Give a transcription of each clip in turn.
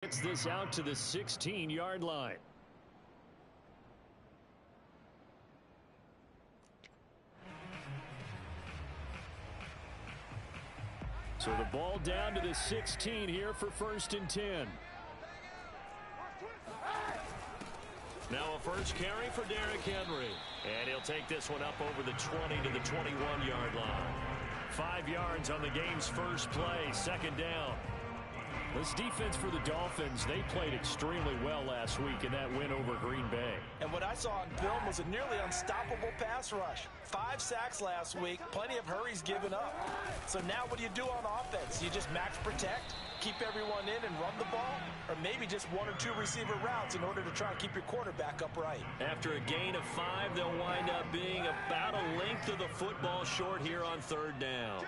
Gets this out to the 16-yard line. So the ball down to the 16 here for 1st and 10. Now a first carry for Derrick Henry. And he'll take this one up over the 20 to the 21-yard line. 5 yards on the game's first play, 2nd down. This defense for the Dolphins, they played extremely well last week in that win over Green Bay. And what I saw on film was a nearly unstoppable pass rush. 5 sacks last week, plenty of hurries given up. So now what do you do on offense? You just max protect, keep everyone in and run the ball? Or maybe just 1 or 2 receiver routes in order to try and keep your quarterback upright? After a gain of 5, they'll wind up being about a length of the football short here on 3rd down.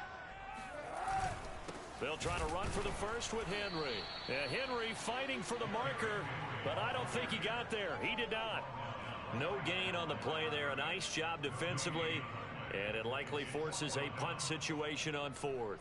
They'll try to run for the first with Henry. Henry fighting for the marker, but I don't think he got there. He did not. No gain on the play there. A nice job defensively, and it likely forces a punt situation on 4th.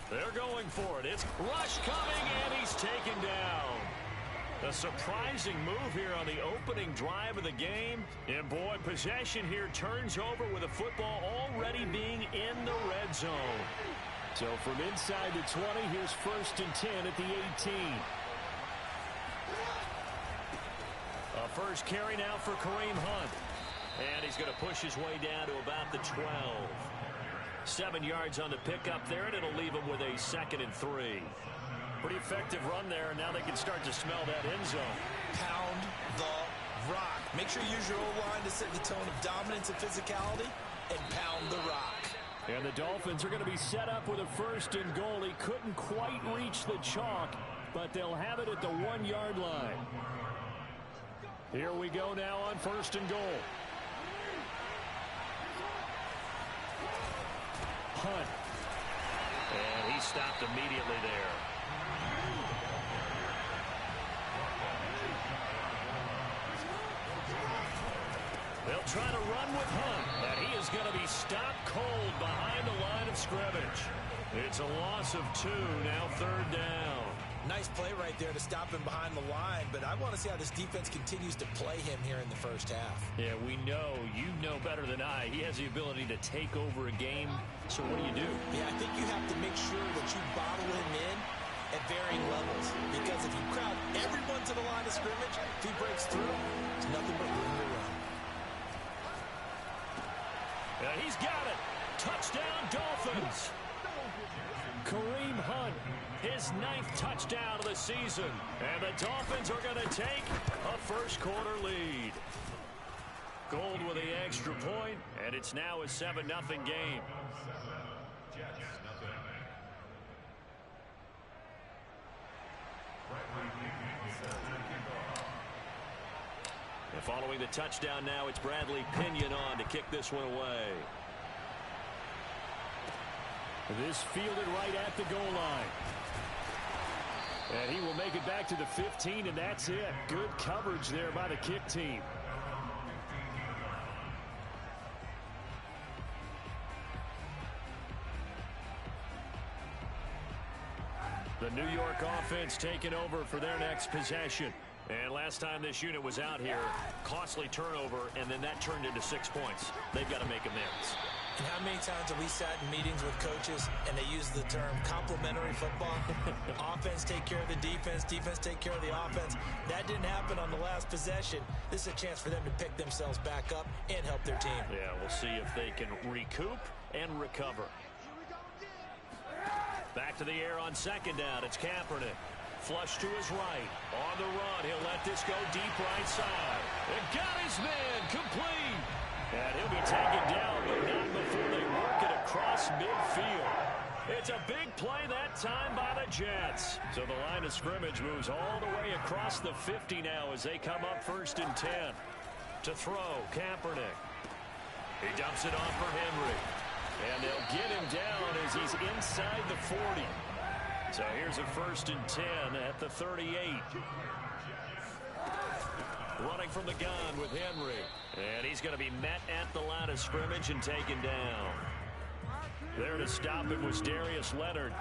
They're going for it. It's Rush coming, and he's taken down. A surprising move here on the opening drive of the game. And, boy, possession here turns over with the football already being in the red zone. So from inside the 20, here's 1st and 10 at the 18. A first carry now for Kareem Hunt. And he's going to push his way down to about the 12. 7 yards on the pickup there, and it'll leave him with a 2nd and 3. Pretty effective run there, and now they can start to smell that end zone. Pound the rock. Make sure you use your O-line to set the tone of dominance and physicality, and pound the rock. And the Dolphins are going to be set up with a 1st and goal. He couldn't quite reach the chalk, but they'll have it at the 1-yard line. Here we go now on 1st and goal. Hunt. And he stopped immediately there. They'll try to run with Hunt, and he is going to be stopped cold behind the line of scrimmage. It's a loss of 2, now 3rd down. Nice play right there to stop him behind the line, but I want to see how this defense continues to play him here in the first half. Yeah, we know. You know better than I. He has the ability to take over a game. So what do you do? Yeah, I think you have to make sure that you bottle him in at varying levels. Because if you crowd everyone to the line of scrimmage, if he breaks through, it's nothing but room to run. He's got it. Touchdown, Dolphins. Kareem Hunt, his 9th touchdown of the season. And the Dolphins are going to take a first-quarter lead. Gold with the extra point, and it's now a 7-0 game. And following the touchdown now, it's Bradley Pinion on to kick this one away. This fielded right at the goal line. And he will make it back to the 15, and that's it. Good coverage there by the kick team. The New York offense taking over for their next possession. And last time this unit was out here, costly turnover, and then that turned into 6 points. They've got to make amends. And how many times have we sat in meetings with coaches and they use the term complementary football? Offense take care of the defense, defense take care of the offense. That didn't happen on the last possession. This is a chance for them to pick themselves back up and help their team. Yeah, we'll see if they can recoup and recover. Back to the air on 2nd down. It's Kaepernick. flush to his right. On the run, he'll let this go deep right side. And got his man complete. And he'll be taken down, but not before they work it across midfield. It's a big play that time by the Jets. So the line of scrimmage moves all the way across the 50 now as they come up 1st and 10. To throw, Kaepernick. He dumps it off for Henry. And they'll get him down as he's inside the 40. So here's a 1st and 10 at the 38. Running from the gun with Henry. And he's going to be met at the line of scrimmage and taken down. There to stop it was Darius Leonard.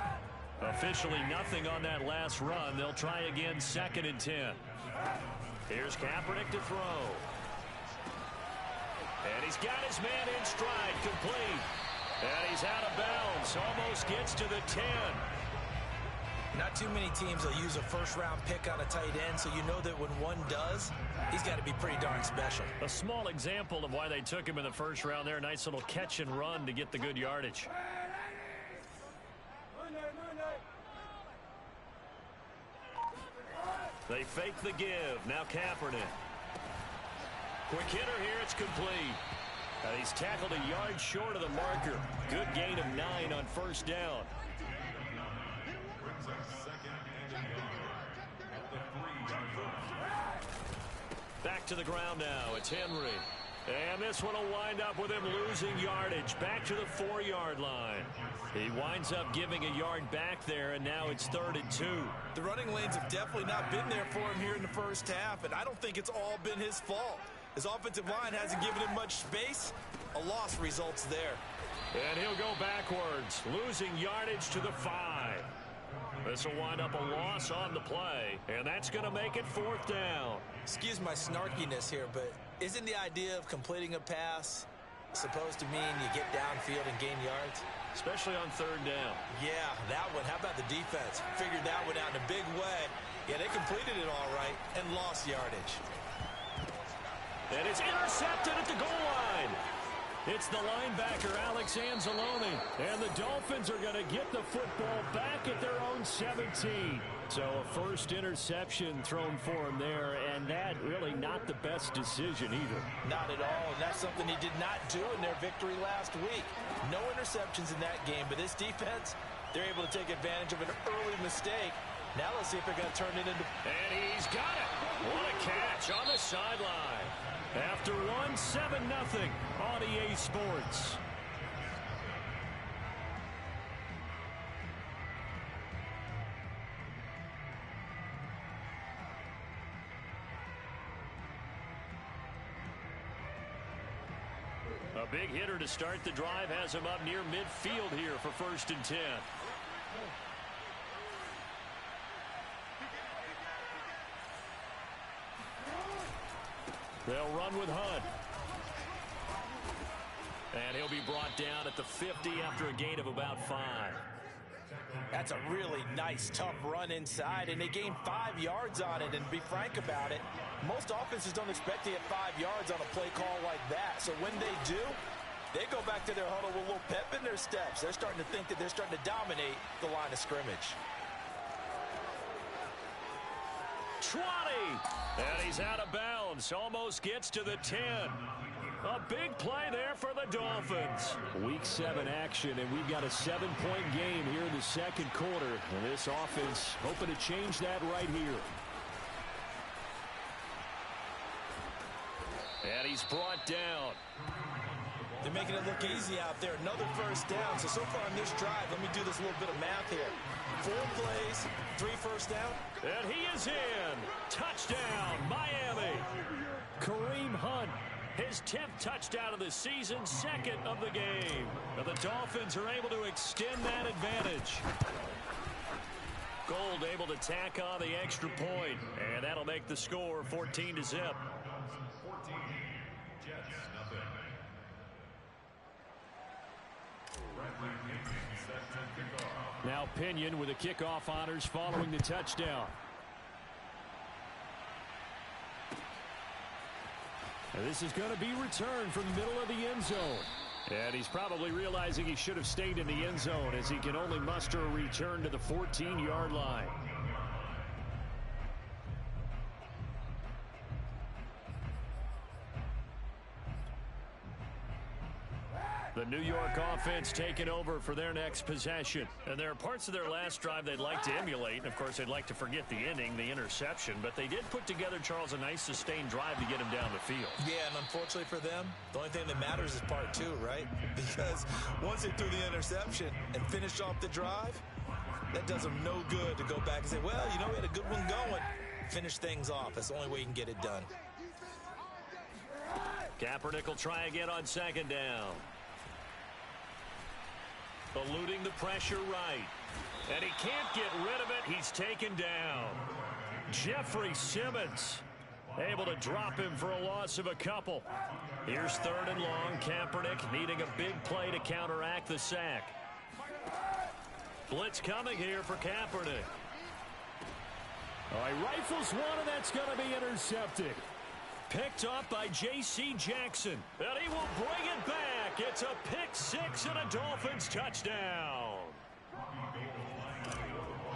Officially nothing on that last run. They'll try again 2nd and 10. Here's Kaepernick to throw. And he's got his man in stride, complete. And he's out of bounds, almost gets to the 10. Not too many teams will use a first-round pick on a tight end, so you know that when one does, he's got to be pretty darn special. A small example of why they took him in the 1st round there. Nice little catch and run to get the good yardage. They fake the give. Now Kaepernick. Quick hitter here. It's complete. He's tackled a yard short of the marker. Good gain of 9 on 1st down. Back to the ground now. It's Henry. And this one will wind up with him losing yardage. Back to the 4-yard line. He winds up giving a yard back there, and now it's 3rd and 2. The running lanes have definitely not been there for him here in the 1st half, and I don't think it's all been his fault. His offensive line hasn't given him much space. A loss results there. And he'll go backwards, losing yardage to the 5. This will wind up a loss on the play, and that's going to make it 4th down. Excuse my snarkiness here, but isn't the idea of completing a pass supposed to mean you get downfield and gain yards? Especially on 3rd down. Yeah, that one. How about the defense? Figured that one out in a big way. Yeah, they completed it all right and lost yardage. And it's intercepted at the goal line. It's the linebacker, Alex Anzalone. And the Dolphins are going to get the football back at their own 17. So a 1st interception thrown for him there, and that really not the best decision either. Not at all, and that's something he did not do in their victory last week. No interceptions in that game, but this defense, they're able to take advantage of an early mistake. Now let's see if they're going to turn it into... And he's got it. What a catch on the sideline. After 7-0 on EA Sports. A big hitter to start the drive has him up near midfield here for 1st and 10. They'll run with Hunt. And he'll be brought down at the 50 after a gain of about 5. That's a really nice, tough run inside, and they gained 5 yards on it. And to be frank about it, most offenses don't expect to get 5 yards on a play call like that. So when they do, they go back to their huddle with a little pep in their steps. They're starting to think that they're starting to dominate the line of scrimmage. 20, and he's out of bounds. Almost gets to the 10. A big play there for the Dolphins. Week 7 action, and we've got a 7-point game here in the 2nd quarter. And this offense hoping to change that right here. And he's brought down. They're making it look easy out there. Another 1st down. So far on this drive, let me do this little bit of math here. 4 plays, 3 first down. And he is in. Touchdown, Miami. Kareem Hunt, his 10th touchdown of the season, 2nd of the game. Now the Dolphins are able to extend that advantage. Gold able to tack on the extra point, and that'll make the score 14-0. Now Pinion with the kickoff honors following the touchdown. And this is going to be returned from the middle of the end zone. And he's probably realizing he should have stayed in the end zone as he can only muster a return to the 14-yard line. The New York offense taking over for their next possession. And there are parts of their last drive they'd like to emulate. And, of course, they'd like to forget the inning, the interception. But they did put together, Charles, a nice sustained drive to get him down the field. Yeah, and unfortunately for them, the only thing that matters is part two, right? Because once they threw the interception and finished off the drive, that does them no good to go back and say, well, you know, we had a good one going. Finish things off. That's the only way you can get it done. Kaepernick will try again on second down. Eluding the pressure right. And he can't get rid of it. He's taken down. Jeffrey Simmons able to drop him for a loss of a couple. Here's third and long. Kaepernick needing a big play to counteract the sack. Blitz coming here for Kaepernick. He rifles one, and that's going to be intercepted. Picked up by J.C. Jackson. And he will bring it back. It's a pick six and a Dolphins touchdown.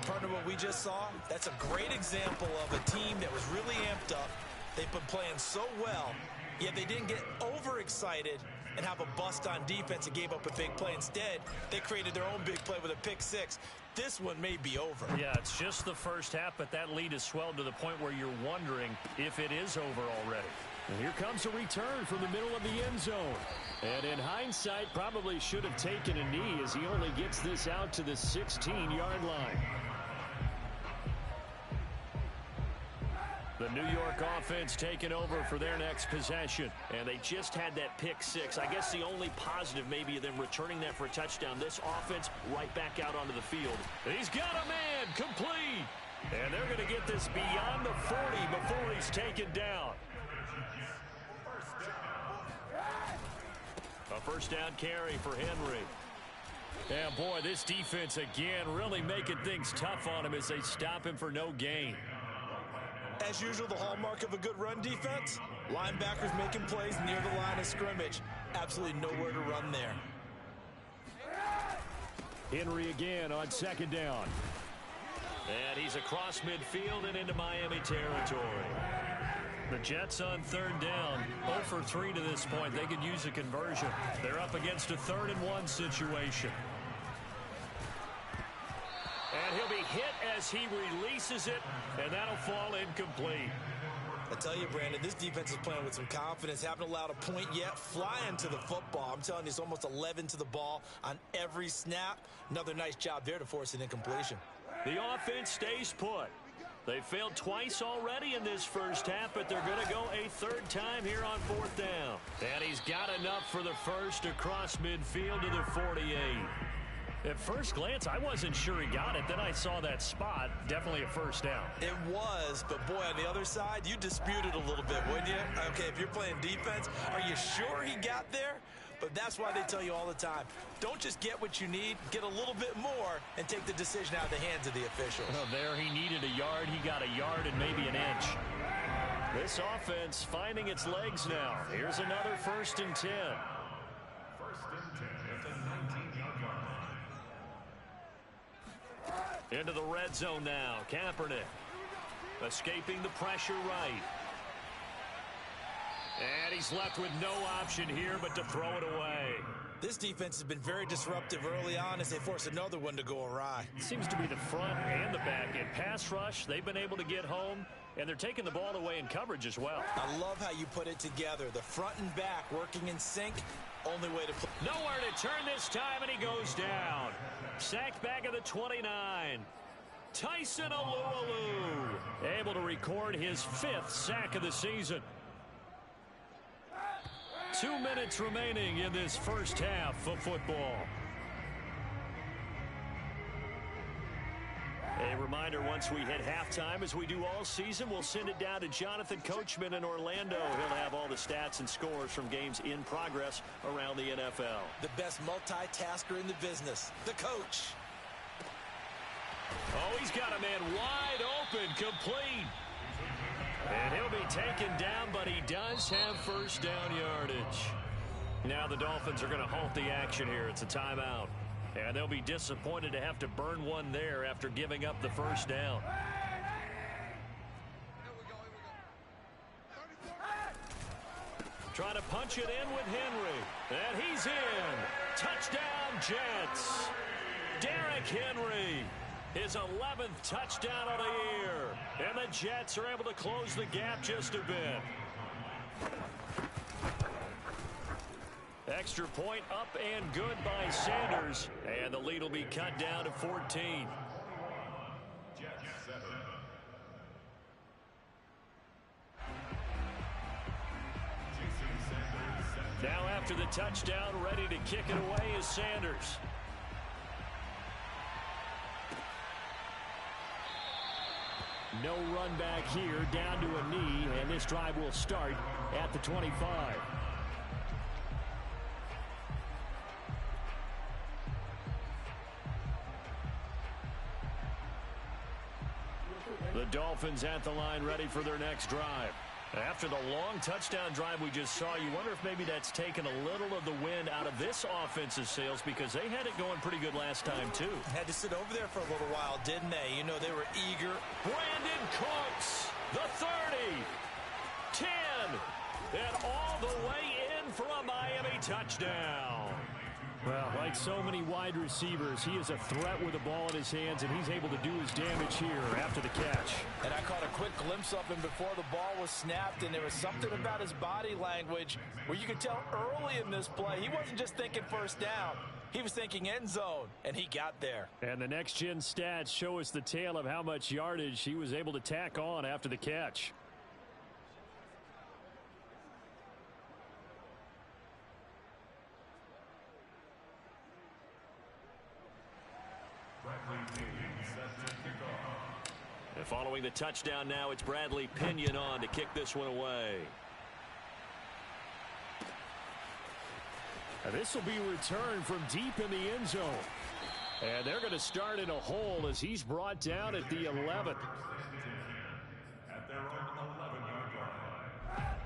Partner, what we just saw, that's a great example of a team that was really amped up. They've been playing so well, yet they didn't get overexcited and have a bust on defense and gave up a big play. Instead, they created their own big play with a pick six. This one may be over. Yeah, it's just the first half, but that lead has swelled to the point where you're wondering if it is over already. And here comes a return from the middle of the end zone. And in hindsight, probably should have taken a knee as he only gets this out to the 16-yard line. The New York offense taking over for their next possession. And they just had that pick six. I guess the only positive maybe of them returning that for a touchdown. This offense right back out onto the field. He's got a man complete. And they're going to get this beyond the 40 before he's taken down. A first down carry for Henry. And boy, this defense again really making things tough on him as they stop him for no gain. As usual, the hallmark of a good run defense, linebackers making plays near the line of scrimmage. Absolutely nowhere to run there. Henry again on second down. And he's across midfield and into Miami territory. The Jets on third down, 0 for 3 to this point. They could use a conversion. They're up against a 3rd and 1 situation. And he'll be hit as he releases it, and that'll fall incomplete. I tell you, Brandon, this defense is playing with some confidence. Haven't allowed a point yet. Flying to the football. I'm telling you, it's almost 11 to the ball on every snap. Another nice job there to force an incompletion. The offense stays put. They failed twice already in this first half, but they're going to go a 3rd time here on 4th down. And he's got enough for the first across midfield to the 48. At first glance, I wasn't sure he got it. Then I saw that spot. Definitely a first down. It was, but boy, on the other side, you disputed a little bit, wouldn't you? Okay, if you're playing defense, are you sure he got there? But that's why they tell you all the time, don't just get what you need, get a little bit more, and take the decision out of the hands of the officials. Well, there he needed a yard. He got a yard and maybe an inch. This offense finding its legs now. Here's another 1st and 10. Into the red zone now. Kaepernick escaping the pressure right. And he's left with no option here but to throw it away. This defense has been very disruptive early on as they force another one to go awry. It seems to be the front and the back end. Pass rush, they've been able to get home, and they're taking the ball away in coverage as well. I love how you put it together. The front and back working in sync. Only way to play. Nowhere to turn this time, and he goes down. Sacked back at the 29. Tyson Alualu able to record his 5th sack of the season. 2 minutes remaining in this first half of football. A reminder, once we hit halftime, as we do all season, we'll send it down to Jonathan Coachman in Orlando. He'll have all the stats and scores from games in progress around the NFL. The best multitasker in the business, the coach. Oh, he's got a man wide open, complete. And he'll be taken down, but he does have first down yardage. Now the Dolphins are going to halt the action here. It's a timeout. And they'll be disappointed to have to burn one there after giving up the first down. Trying to punch it in with Henry. And he's in. Touchdown, Jets. Derrick Henry. His 11th touchdown of the year. And the Jets are able to close the gap just a bit. Extra point up and good by Sanders. And the lead will be cut down to 14. Now after the touchdown, ready to kick it away is Sanders. No run back here, down to a knee, and this drive will start at the 25. The Dolphins at the line, ready for their next drive. After the long touchdown drive we just saw, you wonder if maybe that's taken a little of the wind out of this offensive sails, because they had it going pretty good last time, too. Had to sit over there for a little while, didn't they? You know, they were eager. Brandon Cooks, the 30, 10, and all the way in for a Miami touchdown. Well, like so many wide receivers, he is a threat with the ball in his hands, and he's able to do his damage here after the catch. And I caught a quick glimpse of him before the ball was snapped, and there was something about his body language where you could tell early in this play he wasn't just thinking first down. He was thinking end zone, and he got there. And the next-gen stats show us the tale of how much yardage he was able to tack on after the catch. And following the touchdown now, it's Bradley Pinion on to kick this one away. And this will be returned from deep in the end zone. And they're going to start in a hole as he's brought down at the 11th.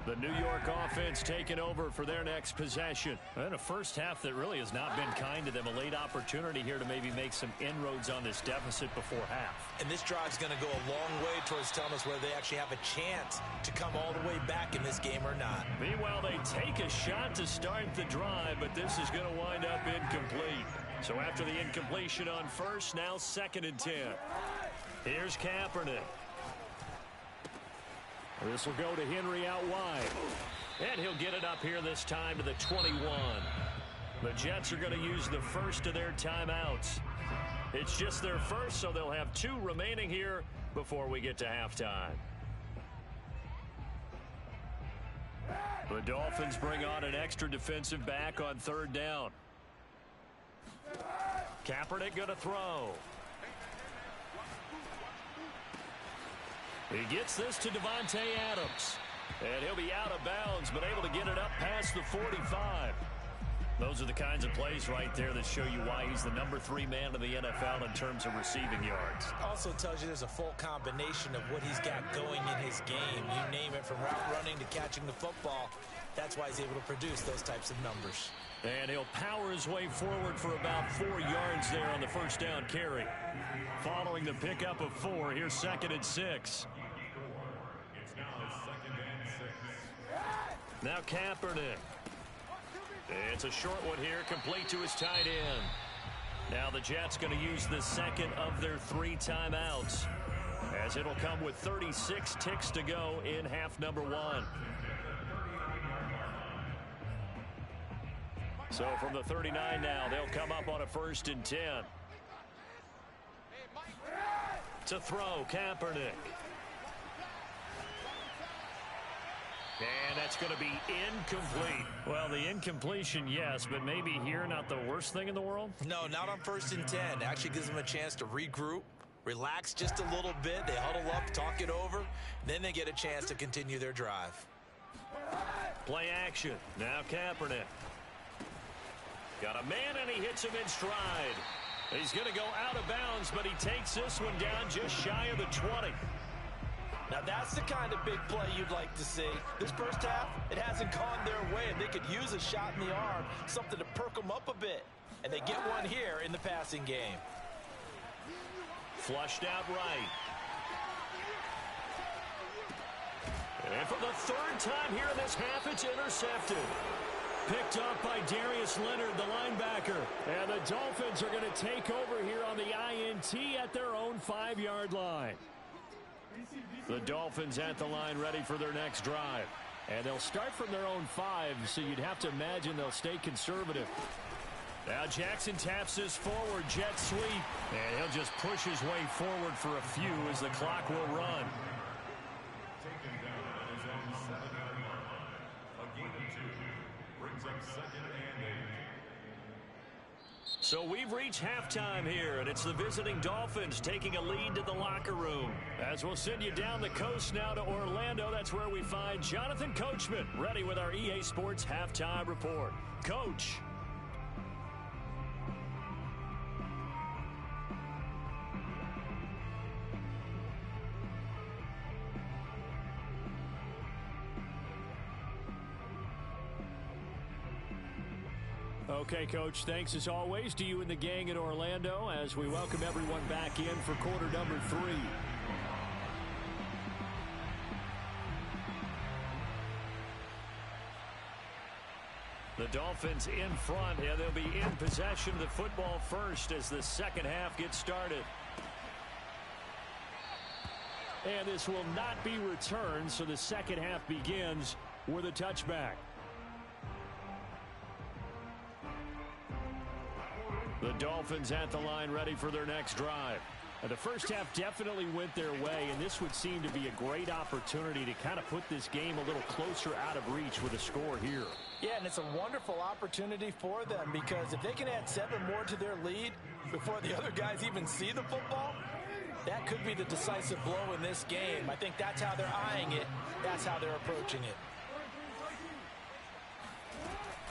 The New York offense taking over for their next possession. And a first half that really has not been kind to them. A late opportunity here to maybe make some inroads on this deficit before half. And this drive's going to go a long way towards telling us whether they actually have a chance to come all the way back in this game or not. Meanwhile, they take a shot to start the drive, but this is going to wind up incomplete. So after the incompletion on first, now 2nd and 10. Here's Kaepernick. This will go to Henry out wide. And he'll get it up here this time to the 21. The Jets are going to use the first of their timeouts. It's just their first, so they'll have 2 remaining here before we get to halftime. The Dolphins bring on an extra defensive back on 3rd down. Kaepernick going to throw. He gets this to Davante Adams. And he'll be out of bounds, but able to get it up past the 45. Those are the kinds of plays right there that show you why he's the number 3 man in the NFL in terms of receiving yards. Also tells you there's a full combination of what he's got going in his game. You name it, from route running to catching the football. That's why he's able to produce those types of numbers. And he'll power his way forward for about 4 yards there on the first down carry. Following the pickup of 4, here's 2nd and 6. Now Kaepernick. It's a short one here, complete to his tight end. Now the Jets going to use the second of their 3 timeouts, as it'll come with 36 ticks to go in half number 1. So from the 39 now, they'll come up on a 1st and 10. To throw, Kaepernick. And that's going to be incomplete. Well, the incompletion, yes, but maybe here not the worst thing in the world? No, not on 1st and 10. It actually gives them a chance to regroup, relax just a little bit. They huddle up, talk it over. Then they get a chance to continue their drive. Play action. Now Kaepernick. Got a man, and he hits him in stride. He's going to go out of bounds, but he takes this one down just shy of the 20. Now that's the kind of big play you'd like to see. This first half, it hasn't gone their way, and they could use a shot in the arm, something to perk them up a bit. And they get one here in the passing game. Flushed out right. And for the third time here in this half, it's intercepted. Picked up by Darius Leonard, the linebacker. And the Dolphins are going to take over here on the INT at their own 5-yard line. The Dolphins at the line ready for their next drive. And they'll start from their own 5, so you'd have to imagine they'll stay conservative. Now Jackson taps this forward jet sweep. And he'll just push his way forward for a few as the clock will run. So we've reached halftime here, and it's the visiting Dolphins taking a lead to the locker room. As we'll send you down the coast now to Orlando, that's where we find Jonathan Coachman, ready with our EA Sports Halftime Report. Coach. Okay, Coach, thanks as always to you and the gang in Orlando as we welcome everyone back in for quarter number 3. The Dolphins in front, and they'll be in possession of the football first as the second half gets started. And this will not be returned, so the second half begins with a touchback. The Dolphins at the line ready for their next drive. The first half definitely went their way, and this would seem to be a great opportunity to kind of put this game a little closer out of reach with a score here. Yeah, and it's a wonderful opportunity for them because if they can add 7 more to their lead before the other guys even see the football, that could be the decisive blow in this game. I think that's how they're eyeing it. That's how they're approaching it.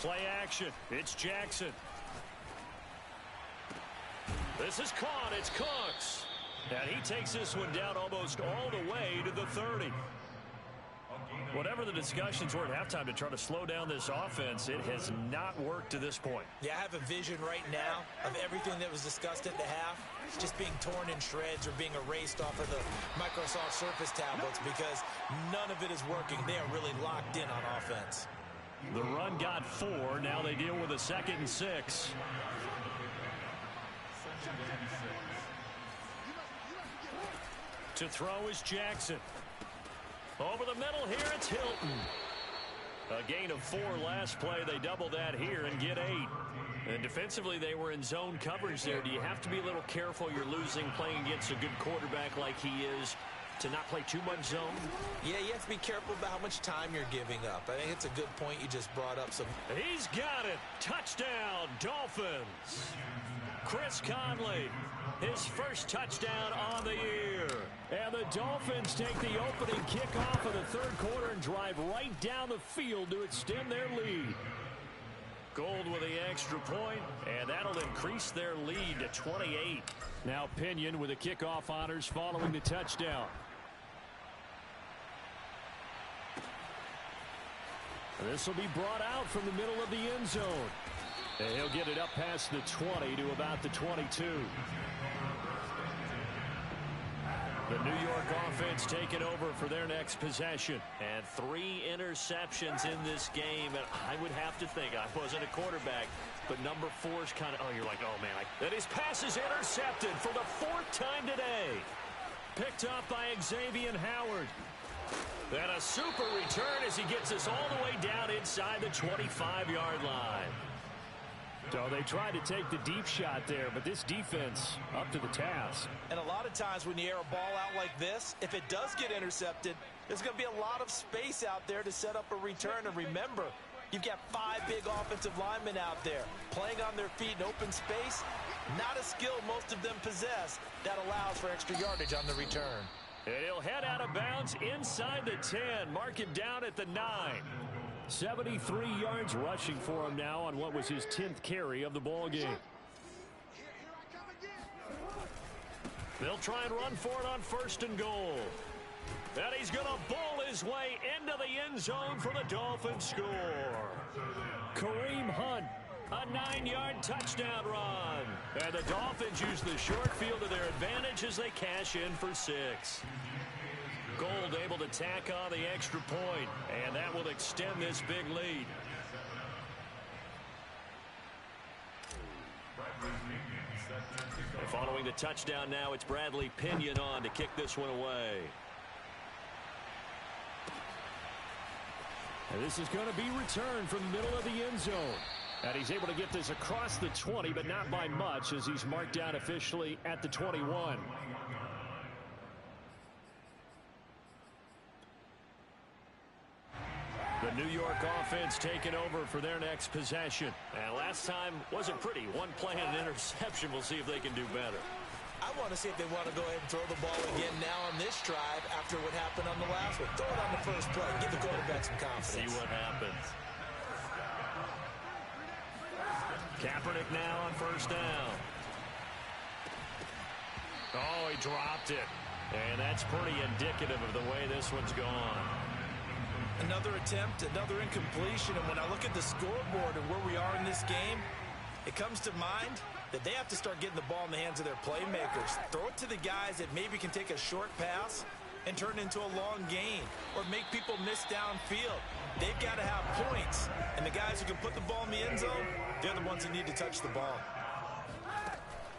Play action. It's Jackson. This is caught. It's Cooks. And he takes this one down almost all the way to the 30. Whatever the discussions were at halftime to try to slow down this offense, it has not worked to this point. Yeah, I have a vision right now of everything that was discussed at the half just being torn in shreds or being erased off of the Microsoft Surface tablets because none of it is working. They are really locked in on offense. The run got 4. Now they deal with a 2nd and 6. To throw is Jackson. Over the middle here, it's Hilton. A gain of 4 last play. They double that here and get 8. And defensively, they were in zone coverage there. Do you have to be a little careful? You're losing playing against a good quarterback like he is to not play too much zone? Yeah, you have to be careful about how much time you're giving up. I think it's a good point you just brought up. He's got it. Touchdown, Dolphins. Chris Conley, his first touchdown on the year. And the Dolphins take the opening kickoff of the third quarter and drive right down the field to extend their lead. Gold with the extra point, and that'll increase their lead to 28. Now Pinion with the kickoff honors following the touchdown. This will be brought out from the middle of the end zone. And he'll get it up past the 20 to about the 22. The New York offense taking over for their next possession. And 3 interceptions in this game. And I would have to think, I wasn't a quarterback, but number 4 is kind of, oh, you're like, oh, man. And his pass is intercepted for the 4th time today. Picked up by Xavier Howard. And a super return as he gets us all the way down inside the 25-yard line. So they tried to take the deep shot there, but this defense up to the task. And a lot of times when you air a ball out like this, if it does get intercepted, there's going to be a lot of space out there to set up a return. And remember, you've got 5 big offensive linemen out there playing on their feet in open space. Not a skill most of them possess that allows for extra yardage on the return. And he'll head out of bounds inside the 10. Mark him down at the 9. 73 yards rushing for him now on what was his 10th carry of the ball game. They'll try and run for it on 1st and goal. And he's going to bowl his way into the end zone for the Dolphins score. Kareem Hunt, a 9-yard touchdown run. And the Dolphins use the short field to their advantage as they cash in for 6. Gould able to tack on the extra point, and that will extend this big lead. And following the touchdown now, it's Bradley Pinion on to kick this one away. And this is going to be returned from the middle of the end zone. And he's able to get this across the 20, but not by much, as he's marked down officially at the 21. The New York offense taking over for their next possession. And last time wasn't pretty. One play and an interception. We'll see if they can do better. I want to see if they want to go ahead and throw the ball again now on this drive after what happened on the last one. Throw it on the first play. Give the quarterback some confidence. See what happens. Kaepernick now on first down. Oh, he dropped it. And that's pretty indicative of the way this one's gone. Another attempt, another incompletion. And when I look at the scoreboard and where we are in this game, it comes to mind that they have to start getting the ball in the hands of their playmakers. Throw it to the guys that maybe can take a short pass and turn it into a long gain or make people miss downfield. They've got to have points. And the guys who can put the ball in the end zone, they're the ones who need to touch the ball.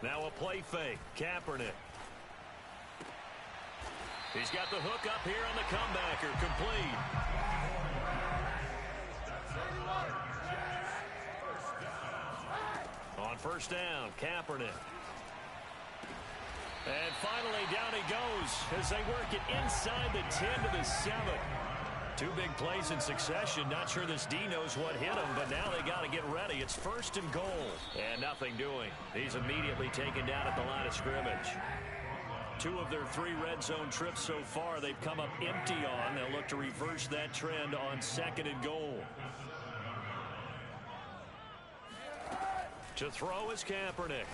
Now a play fake. Kaepernick. He's got the hook up here on the comebacker. Complete. On first down, Kaepernick. And finally, down he goes as they work it inside the 10 to the 7. Two big plays in succession. Not sure this D knows what hit him, but now they got to get ready. It's first and goal. And nothing doing. He's immediately taken down at the line of scrimmage. 2 of their 3 red zone trips so far, they've come up empty on. They'll look to reverse that trend on second and goal. To throw is Kaepernick.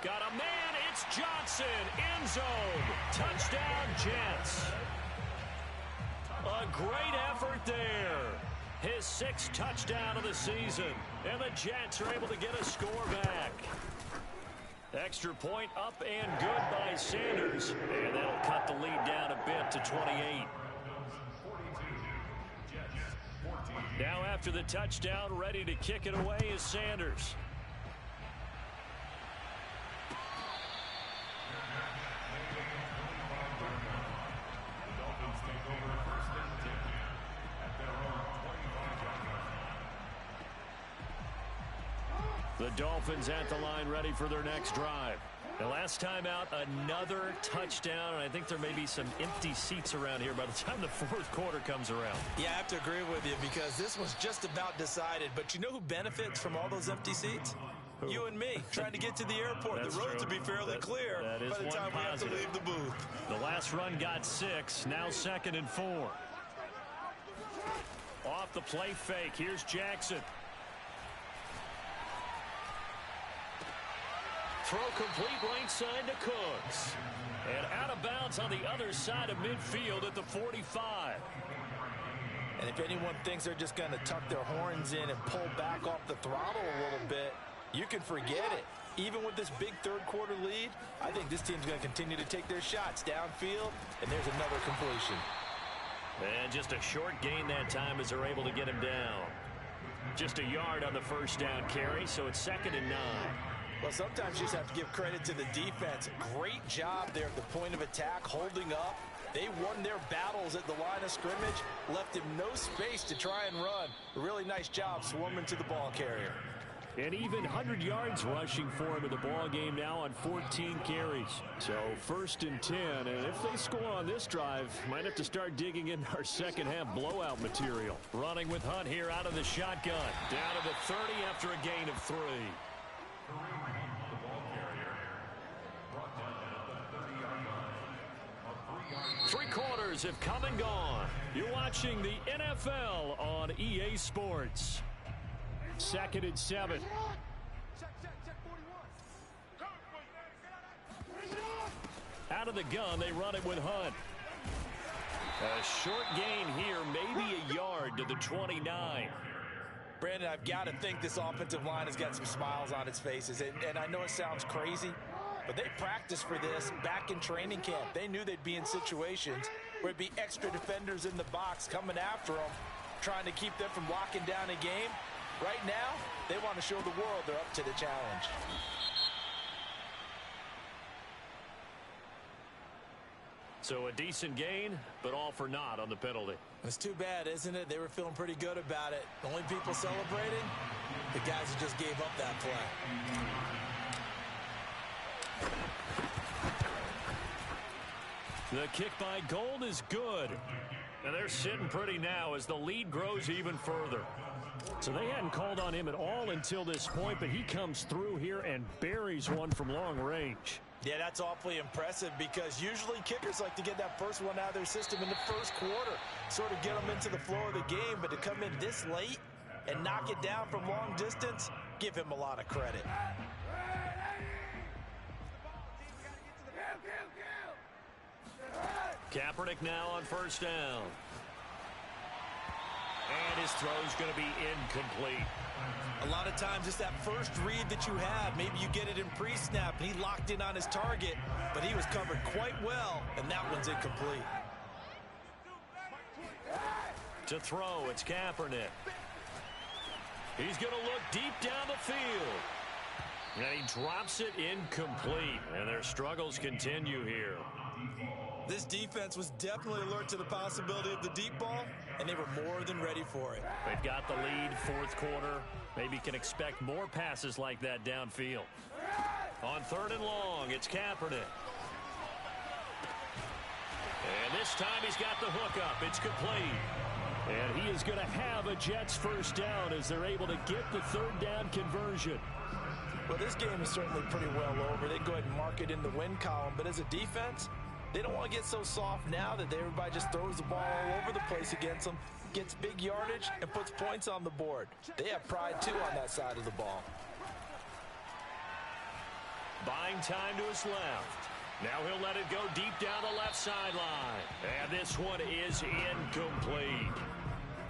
Got a man, it's Johnson, end zone. Touchdown, Jets. A great effort there. His 6th touchdown of the season. And the Jets are able to get a score back. Extra point up and good by Sanders. And that'll cut the lead down a bit to 28. Now after the touchdown, ready to kick it away is Sanders. The Dolphins at the line ready for their next drive. The last time out, another touchdown, and I think there may be some empty seats around here by the time the 4th quarter comes around. Yeah, I have to agree with you because this was just about decided. But you know who benefits from all those empty seats? Who? You and me, trying to get to the airport. That's the roads true. will be fairly clear by the time we have to leave the booth. The last run got 6, now 2nd and 4. Off the play fake, here's Jackson. Throw complete right side to Cooks. And out of bounds on the other side of midfield at the 45. And if anyone thinks they're just going to tuck their horns in and pull back off the throttle a little bit, you can forget it. Even with this big 3rd quarter lead, I think this team's going to continue to take their shots downfield, and there's another completion. And just a short gain that time as they're able to get him down. Just a yard on the first down carry, so it's 2nd and 9. Well, sometimes you just have to give credit to the defense. Great job there at the point of attack, holding up. They won their battles at the line of scrimmage, left him no space to try and run. A really nice job swarming to the ball carrier. And even 100 yards rushing for him in the ball game now on 14 carries. So 1st and 10, and if they score on this drive, might have to start digging in our second half blowout material. Running with Hunt here out of the shotgun. Down to the 30 after a gain of 3. 3 quarters have come and gone. You're watching the NFL on EA Sports. 2nd and 7. Out of the gun, they run it with Hunt. A short gain here, maybe a yard to the 29. Brandon, I've got to think this offensive line has got some smiles on its faces. And I know it sounds crazy, But they practiced for this back in training camp. They knew they'd be in situations where it'd be extra defenders in the box coming after them, trying to keep them from locking down a game. Right now, they want to show the world they're up to the challenge. So a decent gain, but all for naught on the penalty. It's too bad, isn't it? They were feeling pretty good about it. The only people celebrating, the guys who just gave up that play. The kick by Gold is good. And they're sitting pretty now as the lead grows even further. So they hadn't called on him at all until this point, but he comes through here and buries one from long range. Yeah, that's awfully impressive because usually kickers like to get that first one out of their system in the first quarter, sort of get them into the flow of the game, but to come in this late and knock it down from long distance, give him a lot of credit. Kaepernick now on first down. And his throw's going to be incomplete. A lot of times it's that first read that you have. Maybe you get it in pre-snap, and he locked in on his target, but he was covered quite well, and that one's incomplete. To throw, it's Kaepernick. He's going to look deep down the field. And he drops it incomplete, and their struggles continue here. This defense was definitely alert to the possibility of the deep ball, and they were more than ready for it. They've got the lead, fourth quarter. Maybe can expect more passes like that downfield. On third and long, it's Kaepernick. And this time he's got the hook up. It's complete. And he is going to have a Jets first down as they're able to get the third down conversion. Well, this game is certainly pretty well over. They go ahead and mark it in the win column. But as a defense, they don't want to get so soft now that everybody just throws the ball all over the place against them, gets big yardage, and puts points on the board. They have pride, too, on that side of the ball. Buying time to his left. Now he'll let it go deep down the left sideline. And this one is incomplete.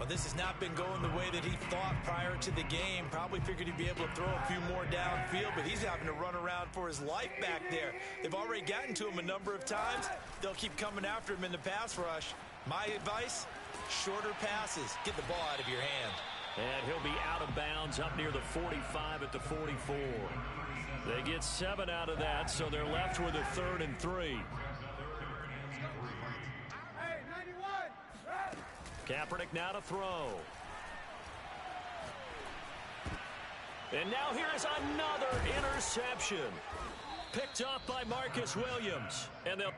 Well, this has not been going the way that he thought prior to the game. Probably figured he'd be able to throw a few more downfield, but he's having to run around for his life back there. They've already gotten to him a number of times. They'll keep coming after him in the pass rush. My advice, shorter passes. Get the ball out of your hand. And he'll be out of bounds up near the 45 at the 44. They get 7 out of that, so they're left with a 3rd and 3. Kaepernick now to throw. And now here is another interception. Picked up by Marcus Williams. And they'll